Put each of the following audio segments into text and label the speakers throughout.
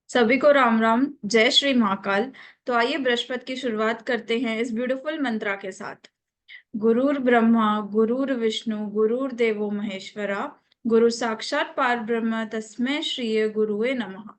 Speaker 1: सभी को राम राम। जय श्री महाकाल। तो आइए बृहस्पति की शुरुआत करते हैं इस ब्यूटीफुल मंत्रा के साथ। गुरुर् ब्रह्मा गुरुर् विष्णु गुरुर्देवो महेश्वरा, गुरु साक्षात पार ब्रह्म तस्मै श्री गुरुवे नमः।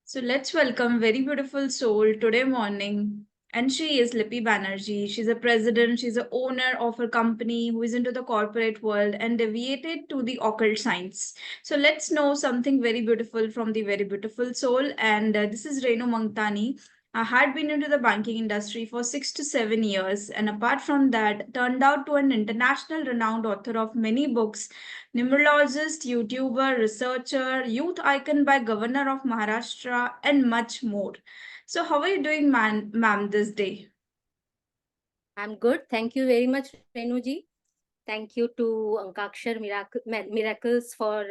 Speaker 1: So let's welcome very beautiful soul today morning. And she is Lippy Banerjee. She's a president, she's a owner of a company who is into the corporate world and deviated to the occult science. So let's know something very beautiful from the very beautiful soul. And this is Renu Mangtani. I had been into the banking industry for 6 to 7 years, and apart from that, turned out to an international renowned author of many books, numerologist, YouTuber, researcher, youth icon by Governor of Maharashtra, and much more. So, how are you doing, ma'am, this day?
Speaker 2: I'm good. Thank you very much, Renuji. Thank you to Ankakshar Miracles for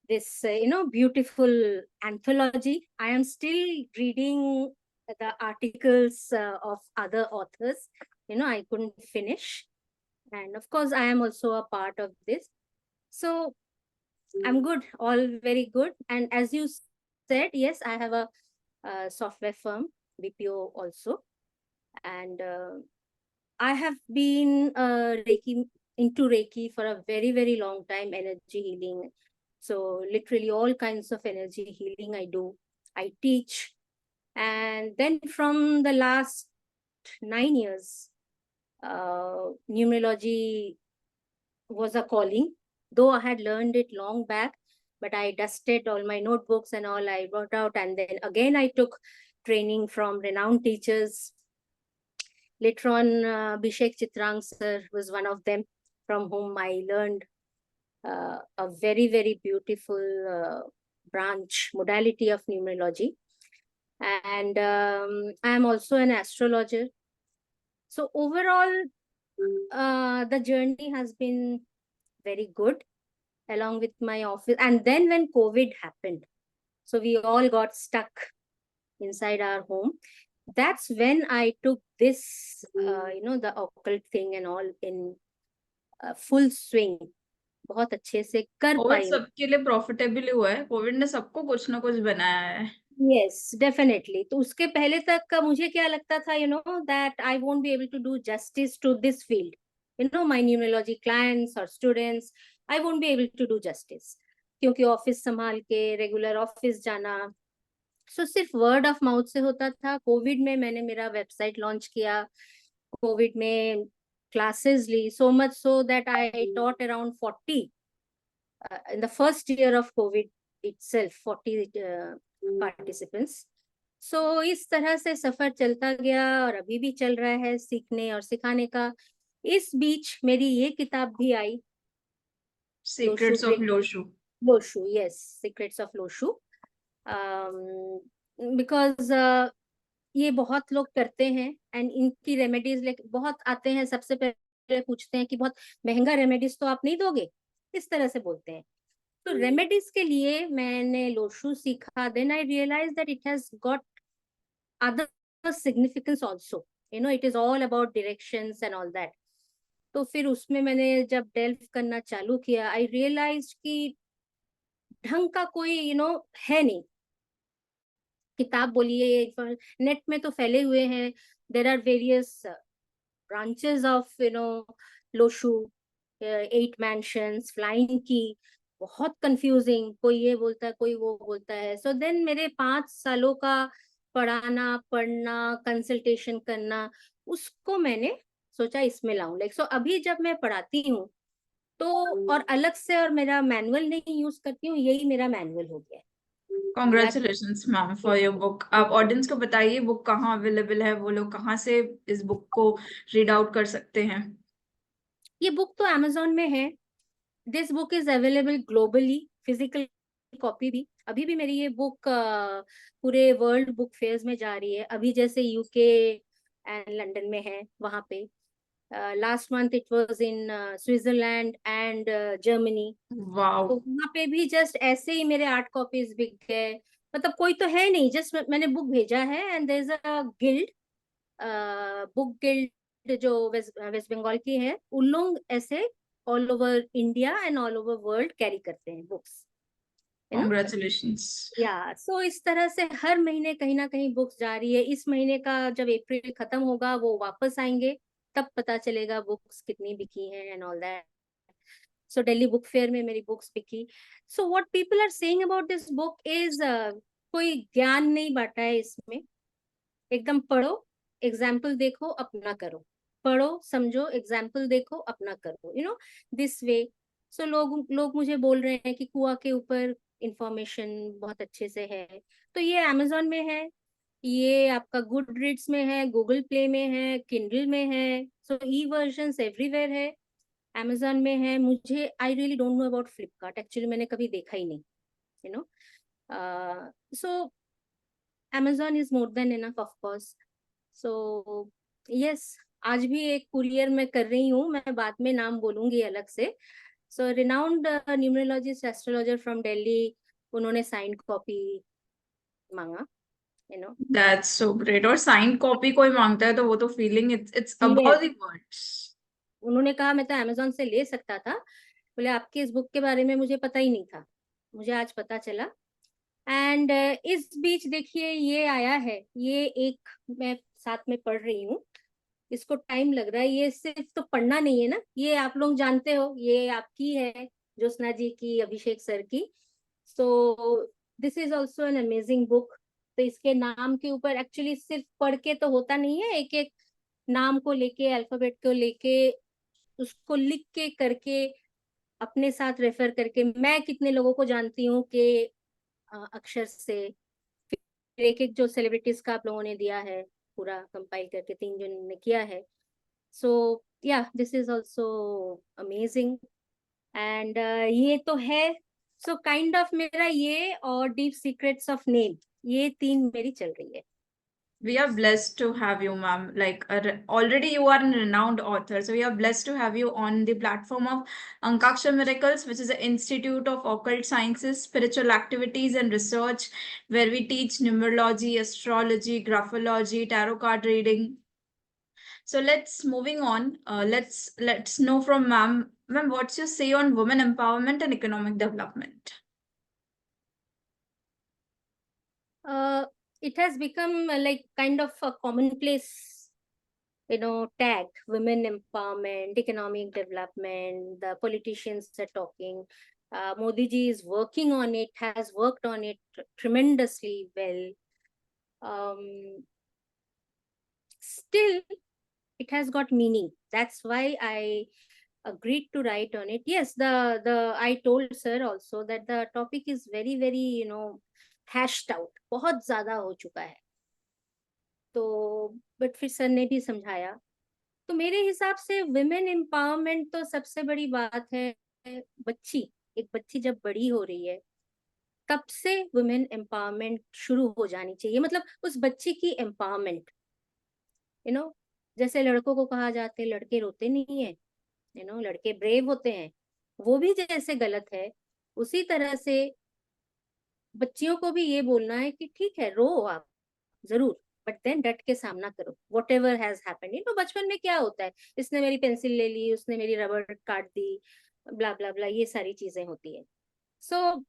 Speaker 2: this, beautiful anthology. I am still reading the articles of other authors. I couldn't finish. And of course, I am also a part of this. So I'm good, all very good. And as you said, yes, I have a software firm, BPO also. And I have been into Reiki for a very, very long time, energy healing. So literally all kinds of energy healing I do. I teach. And then from the last 9 years, numerology was a calling. Though I had learned it long back, but I dusted all my notebooks and all I wrote out. And then again, I took training from renowned teachers. Later on, Abhishek Chitrang sir was one of them, from whom I learned a very, very beautiful branch modality of numerology. And I am also an astrologer. So overall, the journey has been very good along with my office. And then when COVID happened, so we all got stuck inside our home. That's when I took this, the occult thing and all in full swing. बहुत अच्छे से कर
Speaker 1: Covid
Speaker 2: पाई.
Speaker 1: सबके लिए profitable हुआ है। Covid ने सबको कुछ ना कुछ बनाया है।
Speaker 2: Yes, definitely. तो उसके पहले तक का मुझे क्या लगता था, that I won't be able to do justice to this field. My numerology clients or students, I won't be able to do justice. क्योंकि ऑफिस संभाल के रेगुलर ऑफिस जाना, सो सिर्फ वर्ड ऑफ माउथ से होता था. कोविड में मैंने मेरा वेबसाइट लॉन्च किया. कोविड में classes Lee, so much so that I taught around 40 in the first year of COVID itself, 40 participants. So इस तरह से सफर चलता गया और अभी भी चल रहा है सीखने और सिखाने का. इस बीच मेरी ये किताब भी आई,
Speaker 1: secrets of Lo Shu.
Speaker 2: Lo Shu, yes, secrets of Lo Shu. Because ये बहुत लोग करते हैं एंड इनकी रेमेडीज बहुत आते हैं. सबसे पहले पूछते हैं कि बहुत महंगा रेमेडीज तो आप नहीं दोगे, इस तरह से बोलते हैं. तो रेमेडीज के लिए मैंने लोशु सीखा. Then I realize that it has got other significance also. It is all about directions and all that. तो फिर उसमें मैंने जब डेल्व करना चालू किया, आई रियलाइज कि ढंग का कोई है नहीं. किताब बोलिए, नेट में तो फैले हुए हैं. There are various branches of Lo Shu, 8 mansions, flying की, बहुत कंफ्यूजिंग. कोई ये बोलता है, कोई वो बोलता है. सो देन मेरे 5 सालों का पढ़ाना, पढ़ना, कंसल्टेशन करना, उसको मैंने सोचा इसमें लाऊं. सो अभी जब मैं पढ़ाती हूँ तो और अलग से और मेरा मैनुअल नहीं यूज करती हूँ, यही मेरा मैनुअल हो गया है.
Speaker 1: Congratulations ma'am for your book. आप ऑडियंस को बताइए बुक कहाँ अवेलेबल है, वो लोग कहाँ से इस बुक को रीड आउट कर सकते हैं.
Speaker 2: ये बुक तो अमेजोन में है. This book is available globally, physical copy भी. अभी भी मेरी ये बुक पूरे वर्ल्ड बुक फेयर्स में जा रही है. अभी जैसे यूके एंड लंदन में है, वहां पे last month it was in Switzerland and Germany.
Speaker 1: Wow.
Speaker 2: तो वहां पे भी जस्ट ऐसे ही मेरे 8 कॉपीज बिक गए. मतलब कोई तो है नहीं, जस्ट मैंने बुक भेजा है. And there is a guild, book guild, जो वेस्ट बंगाल की है. उन लोग ऐसे all over India and all over world carry करते हैं बुक्स, यू नो।
Speaker 1: Congratulations.
Speaker 2: या सो इस तरह से हर महीने कहीं ना कहीं बुक्स जा रही है। इस महीने का जब अप्रैल खत्म होगा वो वापस आएंगे, तब पता चलेगा बुक्स कितनी बिकी हैं and all that. So Delhi book fair में मेरी बुक्स बिकी। So what people are saying about this book is, कोई ज्ञान नहीं बांटा है इसमें, एकदम पढ़ो, एग्जाम्पल देखो, अपना करो, पढ़ो समझो, एग्जाम्पल देखो, अपना करो, यू नो, दिस वे। सो लोग लोग मुझे बोल रहे हैं कि कुआ के ऊपर इंफॉर्मेशन बहुत अच्छे से है। तो ये अमेजोन में है, ये आपका गुड रीड्स में है, गूगल प्ले में है, किंडल में है, सो ई वर्जन एवरीवेयर है, अमेजोन में है। मुझे I really don't know about Flipkart, actually मैंने कभी देखा ही नहीं, you know. So Amazon is more than enough, of course. So yes, आज भी एक कुरियर में कर रही हूँ, मैं बाद में नाम बोलूंगी अलग से। So renowned numerologist astrologer from Delhi, उन्होंने साइंड कॉपी मांगा, you know।
Speaker 1: That's so great. और signed copy कोई मांगता है तो वो तो feeling it's above
Speaker 2: Yes,
Speaker 1: the words.
Speaker 2: उन्होंने कहा मैं तो अमेजोन से ले सकता था, बोले आपके इस बुक के बारे में मुझे पता ही नहीं था, मुझे आज पता चला। एंड इस बीच देखिए ये आया है, ये एक मैं साथ में पढ़ रही हूँ, इसको टाइम लग रहा है, ये सिर्फ तो पढ़ना नहीं है ना, ये आप लोग जानते हो, ये आपकी है, ज्योत्सना जी की, अभिषेक सर की। So this is also an amazing book. तो इसके नाम के ऊपर एक्चुअली सिर्फ पढ़ के तो होता नहीं है, एक एक नाम को लेके, अल्फाबेट को लेके, उसको लिख के करके, अपने साथ रेफर करके, मैं कितने लोगों को जानती हूँ कि अक्षर से, फिर एक एक जो सेलिब्रिटीज का आप लोगों ने दिया है, पूरा कंपाइल करके 3 जन ने किया है। सो या this is also amazing. And ये तो है। सो काइंड ऑफ मेरा ये और डीप सीक्रेट्स ऑफ नेम, ये 3 मेरी चल रही है।
Speaker 1: We are blessed to have you, ma'am. Like already you are a renowned author, so we are blessed to have you on the platform of Ankaksha Miracles, which is an institute of occult sciences, spiritual activities, and research, where we teach numerology, astrology, graphology, tarot card reading. So let's moving on. Let's know from ma'am. Ma'am, what's your say on women empowerment and economic development?
Speaker 2: It has become like kind of a commonplace, you know, tag, women empowerment, economic development, the politicians are talking. Modi ji is working on it, has worked on it tremendously well. Still, it has got meaning. That's why I agreed to write on it. Yes, the I told sir also that the topic is very, very, you know, hashed out. बहुत ज्यादा हो चुका है। तो but फिर sir ने भी समझाया। तो मेरे हिसाब से विमेन एम्पावरमेंट तो सबसे बड़ी बात है। बच्ची, एक बच्ची जब बड़ी हो रही है, तब से वुमेन एम्पावरमेंट शुरू हो जानी चाहिए, मतलब उस बच्ची की एम्पावरमेंट, यू नो। जैसे लड़कों को कहा जाते हैं लड़के रोते नहीं है, यू नो, लड़के ब्रेव होते हैं, वो भी जैसे गलत है, उसी तरह से बच्चियों को भी ये बोलना है कि ठीक है, रो आप जरूर, बट देन डट के सामना करो, वट एवर हैज हैपेंड। तो बचपन में क्या होता है, इसने मेरी पेंसिल ले ली, उसने मेरी रबड़ काट दी, ब्ला ब्ला ब्ला, ये सारी चीजें होती है। सो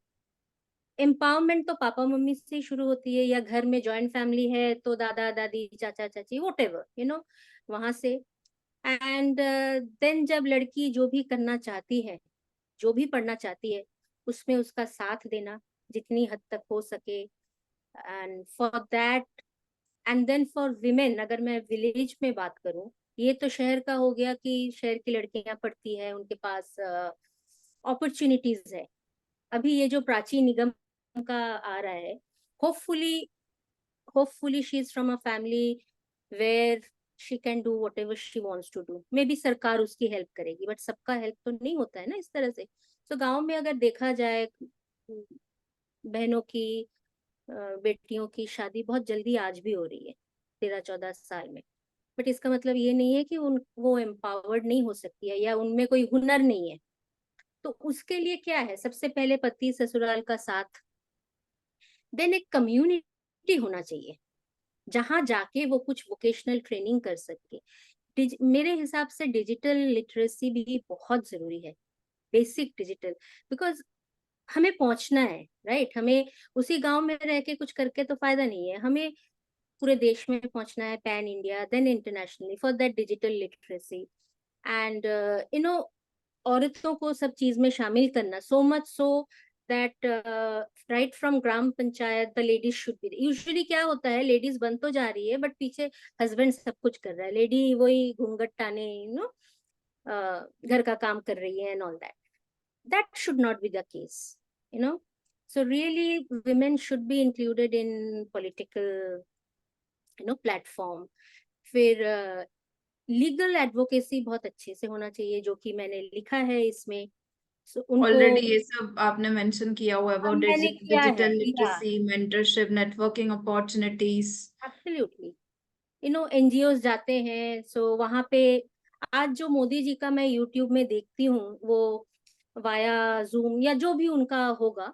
Speaker 2: एम्पावरमेंट तो पापा मम्मी से ही शुरू होती है, या घर में जॉइंट फैमिली है तो दादा दादी चाचा चाची वट एवर, यू नो, वहां से। एंड देन जब लड़की जो भी करना चाहती है, जो भी पढ़ना चाहती है, उसमें उसका साथ देना जितनी हद तक हो सके। And for that, and then for women, अगर मैं विलेज में बात करूं, ये तो शहर का हो गया कि शहर की लड़कियां पढ़ती है, उनके पास अपॉर्चुनिटीज है। अभी ये जो प्राची निगम का आ रहा है, hopefully hopefully she is from a family where she can do whatever she wants to do. Maybe सरकार उसकी हेल्प करेगी, बट सबका हेल्प तो नहीं होता है ना इस तरह से। तो गांव में अगर देखा जाए, बहनों की, बेटियों की शादी बहुत जल्दी आज भी हो रही है, 13-14 साल में। बट इसका मतलब ये नहीं है कि वो एम्पावर्ड नहीं हो सकती है, या उनमें कोई हुनर नहीं है। तो उसके लिए क्या है, सबसे पहले पति ससुराल का साथ, देन एक कम्युनिटी होना चाहिए जहां जाके वो कुछ वोकेशनल ट्रेनिंग कर सके। मेरे हिसाब से डिजिटल लिटरेसी भी बहुत जरूरी है, बेसिक डिजिटल, बिकॉज हमें पहुंचना है, राइट? हमें उसी गांव में रह के कुछ करके तो फायदा नहीं है, हमें पूरे देश में पहुंचना है, pan India then internationally, for that digital literacy. And औरतों को सब चीज में शामिल करना, so much so that right from gram panchayat the ladies should be. Usually क्या होता है, लेडीज बन तो जा रही है बट पीछे हस्बैंड सब कुछ कर रहा है, लेडी वही घूंघट टाने घर का काम कर रही है and all that. That should not be the case, you know. So really women should be included in political, platform. फिर लीगल एडवोकेसी बहुत अच्छे से होना चाहिए, जो कि मैंने लिखा है इसमें। उनको
Speaker 1: ऑलरेडी ये सब आपने मेंशन किया हुआ है अबाउट
Speaker 2: मैंने किया है,
Speaker 1: डिजिटल
Speaker 2: या
Speaker 1: literacy, mentorship, networking opportunities.
Speaker 2: Absolutely. NGOs जाते हैं, सो वहां पे आज जो मोदी जी का मैं यूट्यूब में देखती हूँ, वो वाया जूम या जो भी उनका होगा,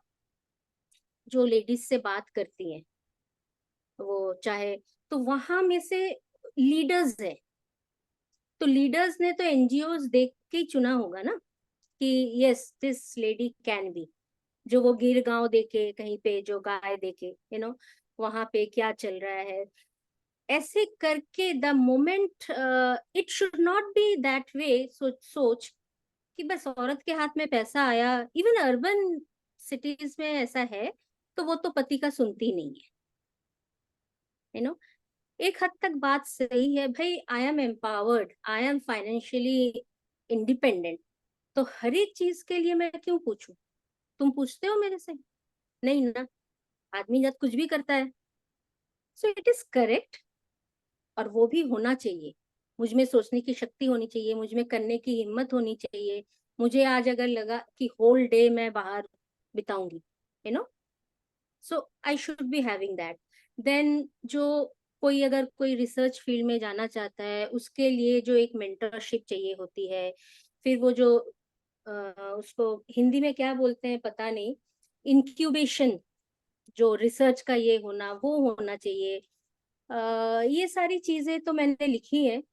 Speaker 2: जो लेडीज से बात करती हैं, वो चाहे, तो वहां में से लीडर्स है, तो लीडर्स ने तो एनजीओज देख के ही चुना होगा ना कि yes this lady can be. जो वो गिर गांव देखे कहीं पे, जो गाय देखे, वहां पे क्या चल रहा है, ऐसे करके the moment it should not be that way. सोच कि बस औरत के हाथ में पैसा आया, इवन अर्बन सिटीज में ऐसा है, तो वो तो पति का सुनती नहीं है, एक हद तक बात सही है भाई, I am empowered, I am financially independent, तो हर एक चीज के लिए मैं क्यों पूछूं? तुम पूछते हो मेरे से? नहीं ना, आदमी जब कुछ भी करता है, सो इट इज करेक्ट, और वो भी होना चाहिए। मुझ में सोचने की शक्ति होनी चाहिए, मुझ में करने की हिम्मत होनी चाहिए। मुझे आज अगर लगा कि होल डे मैं बाहर बिताऊंगी, you know so I should be having that. Then जो कोई अगर कोई रिसर्च फील्ड में जाना चाहता है, उसके लिए जो एक मेंटरशिप चाहिए होती है, फिर वो जो उसको हिंदी में क्या बोलते हैं पता नहीं, इंक्यूबेशन, जो रिसर्च का ये होना वो होना चाहिए। ये सारी चीजें तो मैंने लिखी है,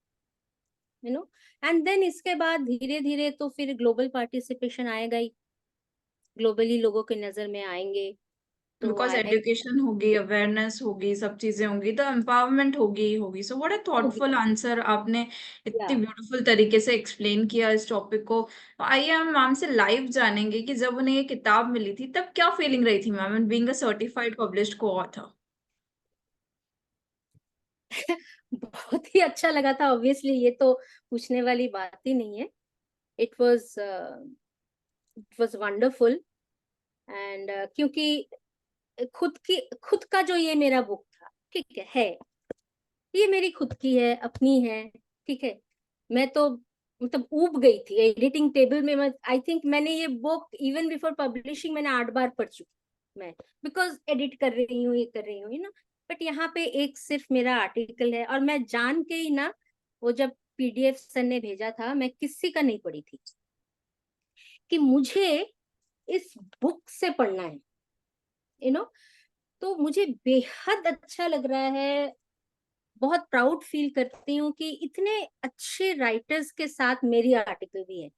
Speaker 2: एंड देन इसके बाद धीरे धीरे तो फिर ग्लोबल पार्टिसिपेशन आएगा ही, ग्लोबली लोगों के नजर में आएंगे, तो
Speaker 1: बिकॉज
Speaker 2: आई
Speaker 1: एजुकेशन होगी, अवेयरनेस होगी, सब चीजें होंगी तो एम्पावरमेंट होगी ही होगी। सो व्हाट अ
Speaker 2: होगी।
Speaker 1: थॉटफुल आंसर, आपने
Speaker 2: या
Speaker 1: इतनी ब्यूटीफुल तरीके से एक्सप्लेन किया इस टॉपिक को। आइए हम मैम से लाइव जानेंगे कि जब उन्हें ये किताब मिली थी तब क्या फीलिंग रही थी ma'am, and being a certified published co-author.
Speaker 2: बहुत ही अच्छा लगा था, ऑब्वियसली ये तो पूछने वाली बात ही नहीं है। It was wonderful. एंड क्योंकि खुद का जो ये मेरा बुक था, ठीक है, ये मेरी खुद की है, अपनी है, ठीक है। मैं तो मतलब ऊब गई थी एडिटिंग टेबल में। मैं आई थिंक मैंने ये बुक इवन बिफोर पब्लिशिंग मैंने 8 बार पढ़ चुकी मैं, बिकॉज एडिट कर रही हूँ, ये कर रही हूँ, बट यहाँ पे एक सिर्फ मेरा आर्टिकल है, और मैं जान के ही ना, वो जब पीडीएफ सर ने भेजा था, मैं किसी का नहीं पढ़ी थी कि मुझे इस बुक से पढ़ना है, यू नो तो मुझे बेहद अच्छा लग रहा है, बहुत प्राउड फील करती हूँ कि इतने अच्छे राइटर्स के साथ मेरी आर्टिकल भी है,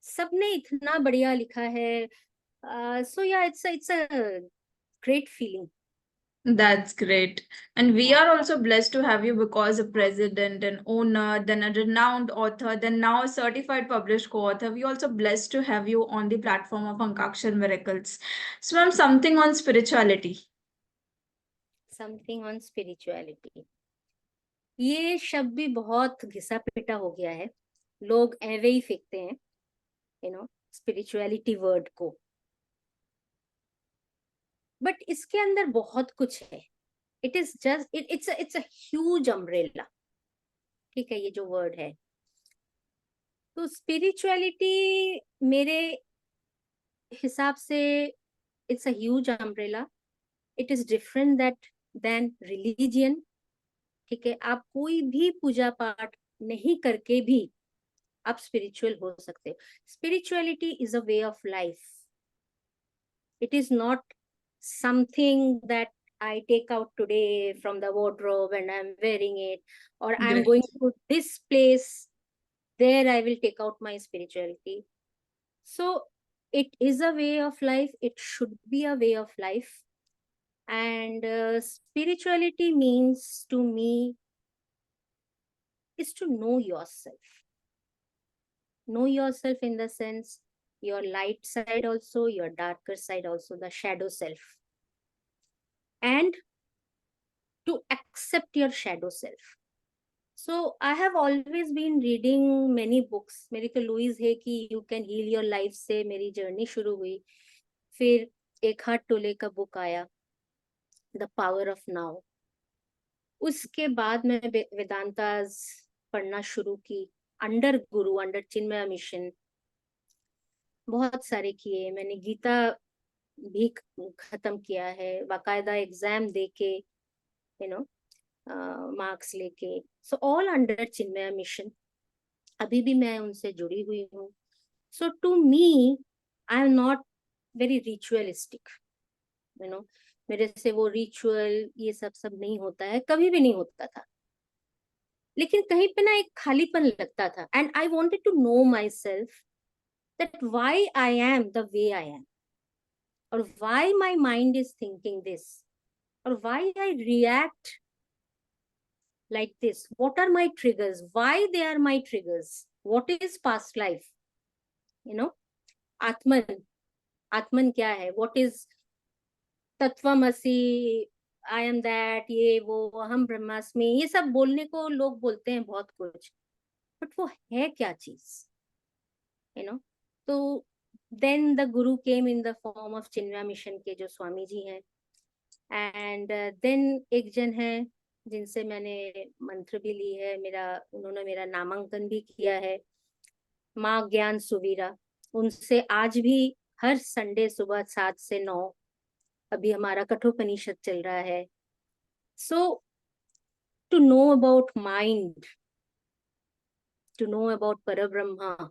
Speaker 2: सबने इतना बढ़िया लिखा है। सो या it's a great feeling.
Speaker 1: That's great. And we are also blessed to have you because a president, an owner, then a renowned author, then now a certified published co-author. We also blessed to have you on the platform of Ankakshar Miracles. So, ma'am, something on spirituality.
Speaker 2: Something on spirituality, ये शब्द भी बहुत घिसा पिटा हो गया है, लोग ऐवे ही फेंकते हैं, स्पिरिचुअलिटी वर्ड को, बट इसके अंदर बहुत कुछ है। It is just it's a huge umbrella, ठीक है, ये जो वर्ड है। तो स्पिरिचुअलिटी मेरे हिसाब से it's a huge umbrella. It is different that then religion, ठीक है। आप कोई भी पूजा पाठ नहीं करके भी आप स्पिरिचुअल हो सकते हो। Spirituality is a way of life, it is not something that I take out today from the wardrobe and I'm wearing it, or I'm going
Speaker 1: Great.
Speaker 2: to this place, there I will take out my spirituality. So it is a way of life, it should be a way of life. And spirituality means to me is to know yourself. Know yourself in the sense your light side also, your darker side also, the shadow self. And to accept your shadow self. So I have always been reading many books. मेरी तो Louis है कि You Can Heal Your Life से मेरी journey शुरू हुई. फिर एक हाथ टोले का बुक आया, The Power of Now. उसके बाद मैं वेदांताज पढ़ना शुरू की, अंडर गुरु, अंडर चिन्मय मिशन, बहुत सारे किए. मैंने गीता भी खत्म किया है, बाकायदा एग्जाम देके, यू नो, मार्क्स लेके. So all under Chinmaya Mission. अभी भी मैं उनसे जुड़ी हुई हूँ. So to me I am not very ritualistic, you know. मेरे से वो रिचुअल ये सब नहीं होता है, कभी भी नहीं होता था. लेकिन कहीं पे ना एक खालीपन लगता था. And I wanted to know myself that why I am the way I am, और why my mind is thinking this, और why I react like this. What are my triggers? Why they are my triggers? What is past life? You know, Atman. Atman क्या है? What is तत्वमसि? I am that, ये वो, हम ब्रह्मास्मि, ये सब बोलने को लोग बोलते हैं बहुत कुछ, बट वो है क्या चीज? You know, तो then the guru came in the form of Chinmay mission के जो स्वामी जी हैं. एंड देन एक जन है जिनसे मैंने मंत्र भी ली है, उन्होंने मेरा नामांकन भी किया है, माँ ज्ञान सुवीरा. उनसे आज भी हर संडे सुबह 7 से 9 अभी हमारा कठोपनिषद चल रहा है. So to know about mind, to know about Parabrahma,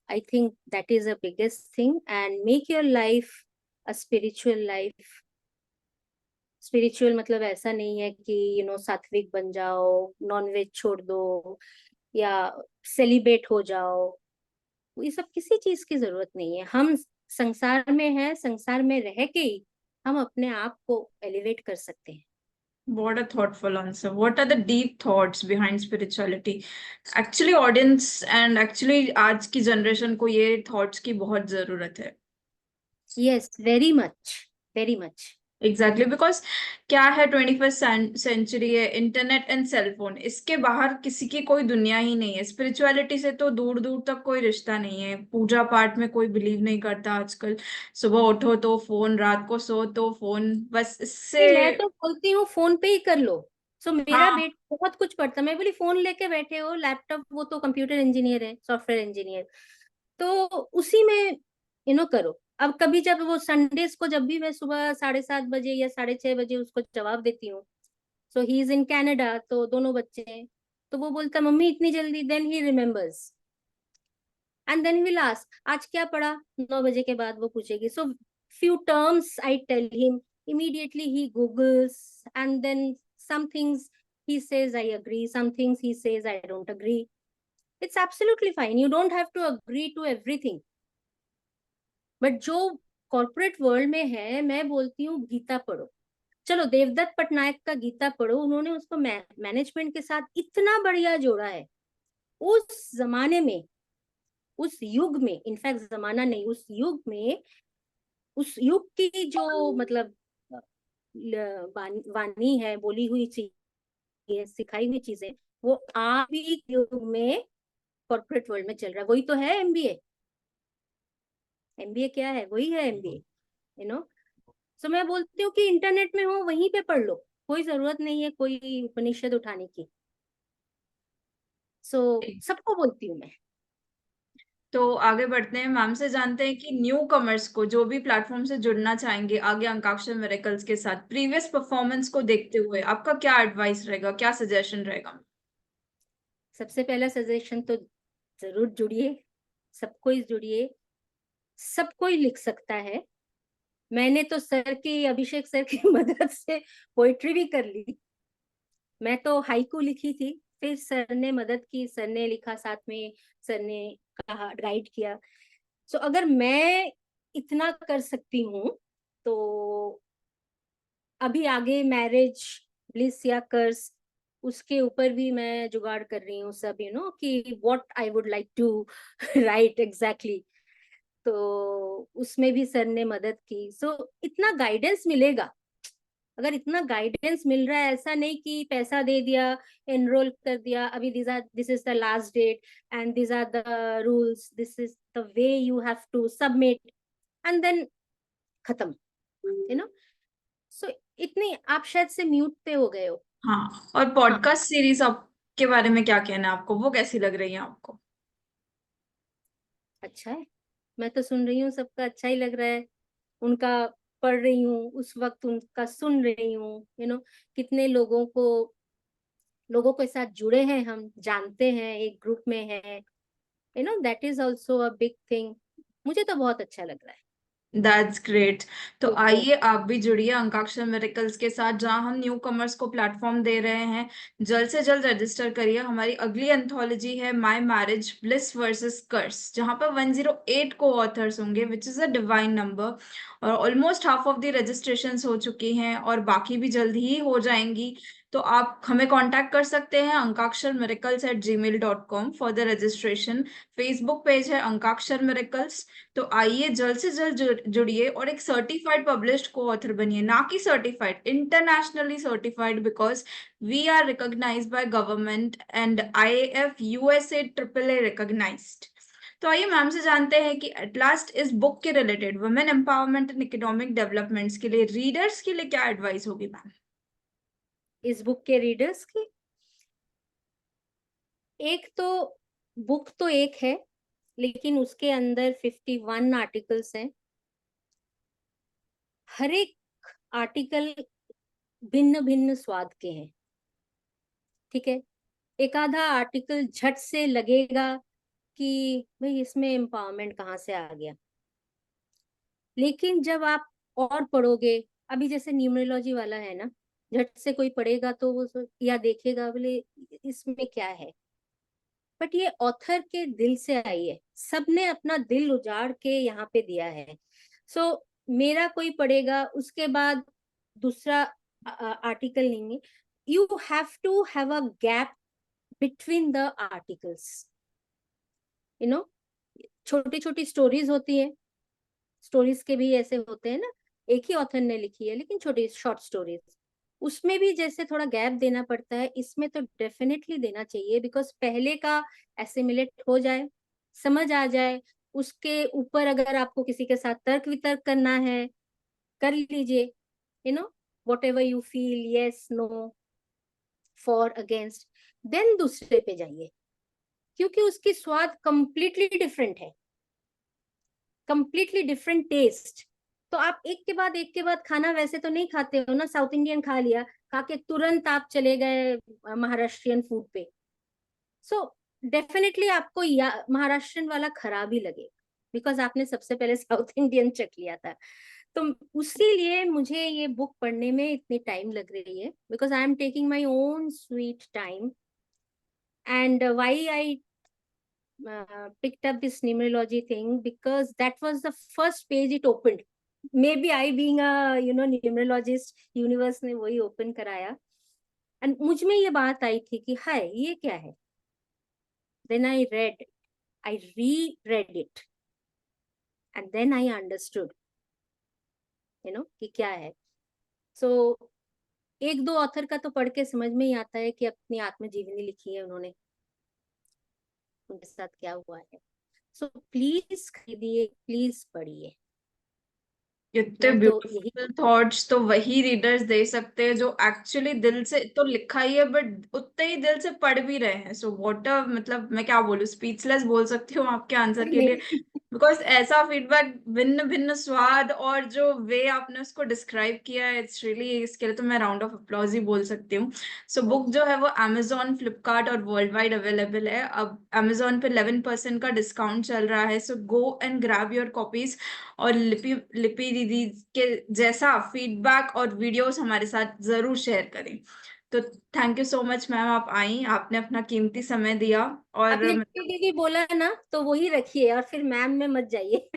Speaker 2: I think that is the biggest thing. And make your life a spiritual life. Spiritual मतलब ऐसा नहीं है कि सात्विक बन जाओ, नॉनवेज छोड़ दो, या सेलिब्रेट हो जाओ. ये सब किसी चीज की जरूरत नहीं है. हम संसार में हैं, संसार में रह के ही हम अपने आप को एलिवेट कर सकते हैं.
Speaker 1: What a thoughtful answer. What are the deep thoughts behind spirituality? Actually, audience and actually आज की generation को ये thoughts की बहुत जरूरत है.
Speaker 2: Yes, very much, very much.
Speaker 1: Exactly because क्या है 21st सेंचुरी है, इंटरनेट एंड सेलफोन, इसके बाहर किसी की कोई दुनिया ही नहीं है. स्पिरिचुअलिटी से तो दूर दूर तक कोई रिश्ता नहीं है. पूजा पाठ में कोई बिलीव नहीं करता आजकल. सुबह उठो तो फोन, रात को सो तो फोन, बस इससे.
Speaker 2: मैं तो बोलती हूँ फोन पे ही कर लो. सो मेरा
Speaker 1: हाँ,
Speaker 2: बेटा बहुत कुछ पढ़ता, मैं बोली फोन लेके बैठे हो, लैपटॉप, वो तो कंप्यूटर इंजीनियर है, सॉफ्टवेयर इंजीनियर, तो उसी में करो. अब कभी जब वो संडेज को जब भी मैं सुबह 7:30 बजे या 6:30 बजे उसको जवाब देती हूँ, सो ही इज इन कैनेडा, तो दोनों बच्चे हैं, तो वो बोलता मम्मी इतनी जल्दी, then he remembers and then he will ask आज क्या पढ़ा. 9 बजे के बाद वो पूछेगी. So few terms I tell him, immediately he googles, and then some things he says I agree, some things he says I don't agree. It's absolutely fine, you don't have to agree to everything. But जो corporate world में है, मैं बोलती हूँ गीता पढ़ो. चलो देवदत्त पटनायक का गीता पढ़ो, उन्होंने उसको मैनेजमेंट के साथ इतना बढ़िया जोड़ा है. उस जमाने में, उस युग में, इनफैक्ट जमाना नहीं, उस युग में, उस युग की जो मतलब वाणी है, बोली हुई चीजें, सिखाई हुई चीजें, वो आज भी युग में कॉर्पोरेट वर्ल्ड में चल रहा है. वही तो है एमबीए. एमबीए क्या है? वही है एमबीए. यू नो, सो मैं बोलती हूँ कि इंटरनेट में हो वहीं पे पढ़ लो, कोई जरूरत नहीं है कोई उपनिषद उठाने की. सो सबको बोलती हूँ मैं.
Speaker 1: तो आगे बढ़ते हैं, मैम से जानते हैं कि न्यू कमर्स को जो भी प्लेटफॉर्म से जुड़ना चाहेंगे आगे अंकाक्षर मिरेकल्स के साथ, प्रीवियस परफॉर्मेंस को देखते हुए आपका क्या एडवाइस रहेगा, क्या सजेशन रहेगा?
Speaker 2: सबसे पहला सजेशन तो जरूर जुड़िए, सब कोई जुड़िए, सब कोई लिख सकता है. मैंने तो सर की, अभिषेक सर की मदद से पोइट्री भी कर ली। मैं तो हाइकू लिखी थी, फिर सर ने मदद की, सर ने लिखा साथ में, सर ने कहा, गाइड किया। सो अगर मैं इतना कर सकती हूँ तो अभी आगे मैरिज ब्लिस या कर्स, उसके ऊपर भी मैं जुगाड़ कर रही हूँ सब, कि what I would like to write exactly. तो उसमें भी सर ने मदद की। सो इतना गाइडेंस मिलेगा। अगर इतना गाइडेंस मिल रहा है, ऐसा नहीं कि पैसा दे दिया, एनरोल कर दिया, अभी this is the last date and this are the rules, this is the way you have to submit, and then खत्म, सो इतनी आप शायद से म्यूट पे हो गए हो।
Speaker 1: हाँ, और
Speaker 2: हाँ,
Speaker 1: पॉडकास्ट सीरीज आपके बारे में क्या कहना है आपको, वो कैसी लग रही है आपको?
Speaker 2: अच्छा है। मैं तो सुन रही हूँ, सबका अच्छा ही लग रहा है। उनका पढ़ रही हूँ, उस वक्त उनका सुन रही हूँ, कितने लोगों के साथ जुड़े हैं, हम जानते हैं, एक ग्रुप में है, that is also a big thing. मुझे तो बहुत अच्छा लग रहा है।
Speaker 1: That's great. तो
Speaker 2: तो
Speaker 1: आइए आप भी जुड़िए अंकाक्षर मेरिकल्स के साथ, जहां हम न्यू कमर्स को प्लेटफॉर्म दे रहे हैं। जल्द से जल्द रजिस्टर करिए। हमारी अगली एंथोलॉजी है my marriage bliss versus curse, जहां पर 108 को ऑथर्स होंगे, which is a divine number. और almost half of the registrations हो चुकी हैं और बाकी भी जल्द ही हो जाएंगी। तो आप हमें कांटेक्ट कर सकते हैं ankaksharmiracles@gmail.com for the registration. Facebook page है अंकाक्षर मेरिकल्स। तो आइए जल्द से जल्द जुड़िए और एक सर्टिफाइड पब्लिश्ड को ऑथर बनिए, ना कि certified, internationally certified, because we are recognized by government and IAF USA AAA recognized. तो आइए मैम से जानते हैं कि एट लास्ट इस बुक के related women empowerment and economic developments के लिए रीडर्स के लिए क्या एडवाइस होगी मैम?
Speaker 2: इस बुक के रीडर्स की, एक तो बुक तो एक है, लेकिन उसके अंदर 51 आर्टिकल्स हैं। हर एक आर्टिकल भिन्न भिन्न स्वाद के हैं, ठीक है। एक आधा आर्टिकल झट से लगेगा कि भाई इसमें एम्पावरमेंट कहाँ से आ गया, लेकिन जब आप और पढ़ोगे, अभी जैसे न्यूमरोलॉजी वाला है ना, झट से कोई पढ़ेगा तो वो या देखेगा, बोले इसमें क्या है, बट ये ऑथर के दिल से आई है, सबने अपना दिल उजाड़ के यहाँ पे दिया है। सो मेरा कोई पढ़ेगा, उसके बाद दूसरा आर्टिकल लेंगे, you have to have a gap between the articles, छोटी छोटी स्टोरीज होती है, स्टोरीज के भी ऐसे होते हैं ना, एक ही ऑथर ने लिखी है लेकिन छोटी शॉर्ट स्टोरीज, उसमें भी जैसे थोड़ा गैप देना पड़ता है, इसमें तो डेफिनेटली देना चाहिए, बिकॉज पहले का एसिमिलेट हो जाए, समझ आ जाए। उसके ऊपर अगर आपको किसी के साथ तर्क वितर्क करना है, कर लीजिए, whatever you feel, yes no, for against, then दूसरे पे जाइए, क्योंकि उसकी स्वाद कंप्लीटली डिफरेंट है, कंप्लीटली डिफरेंट टेस्ट। तो आप एक के बाद एक के बाद खाना वैसे तो नहीं खाते हो ना, साउथ इंडियन खा लिया, खा के तुरंत आप चले गए महाराष्ट्रियन फूड पे, सो डेफिनेटली आपको महाराष्ट्रियन वाला खराब ही लगेगा, बिकॉज आपने सबसे पहले साउथ इंडियन चख लिया था। तो उसी लिए मुझे ये बुक पढ़ने में इतनी टाइम लग रही है, because I am taking my own sweet time, and why I picked up this numerology thing because that was the first page it opened. Maybe I being a numerologist, universe ने वही open कराया, and मुझ में ये बात आई थी कि हाय ये क्या है, then I reread it and then I understood कि क्या है। सो एक दो ऑथर का तो पढ़ के समझ में ही आता है कि अपनी आत्मजीवनी लिखी है उन्होंने, उनके साथ क्या हुआ है। सो प्लीज खरीदिए, प्लीज पढ़िए।
Speaker 1: इतने
Speaker 2: मैं तो यही,
Speaker 1: ब्यूटीफुल थॉट्स तो वही रीडर्स दे सकते हैं जो एक्चुअली दिल से तो लिखा ही है, बट उतने ही दिल से पढ़ भी रहे हैं। सो व्हाट अ, मतलब मैं क्या बोलूं, स्पीचलेस बोल सकती हूँ आपके आंसर के लिए। बिकॉज ऐसा फीडबैक, भिन्न भिन्न स्वाद और जो वे आपने उसको डिस्क्राइब किया है, इट्स रियली, इसके लिए तो मैं राउंड ऑफ अप्लॉज ही बोल सकती हूँ। सो बुक जो है वो Amazon, फ्लिपकार्ट और वर्ल्ड वाइड अवेलेबल है। अब Amazon पे 11% का डिस्काउंट चल रहा है, so go and grab your copies. और लिपि लिपि दीदी के जैसा फीडबैक और वीडियोस हमारे साथ जरूर शेयर करें। तो thank you so much ma'am, आप आई, आपने अपना कीमती समय दिया।
Speaker 2: अब
Speaker 1: और
Speaker 2: लिपि दीदी बोला ना तो वही रखिए और फिर मैम में मत जाइए।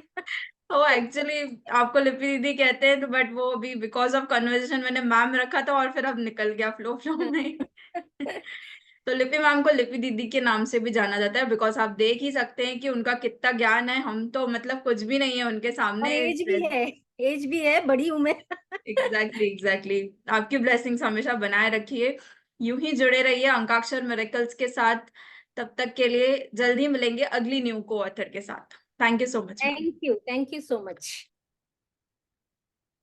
Speaker 1: वो एक्चुअली आपको लिपि दीदी कहते हैं, तो बट वो अभी बिकॉज ऑफ कन्वर्सेशन मैंने मैम रखा था और फिर अब निकल गया फ्लो फ्लो में। तो लिपि मैम को लिपि दीदी के नाम से भी जाना जाता है, बिकॉज आप देख ही सकते हैं कि उनका कितना ज्ञान है। हम तो मतलब कुछ भी नहीं है उनके
Speaker 2: और
Speaker 1: सामने।
Speaker 2: एज भी है बड़ी उम्र।
Speaker 1: Exactly exactly. आपकी ब्लेसिंग्स हमेशा बनाए रखिए, यूं ही जुड़े रहिए अंकाक्षर मिरेकल्स के साथ। तब तक के लिए जल्दी मिलेंगे अगली न्यू को ऑथर के साथ। Thank you so much ma'am.
Speaker 2: Thank you so much.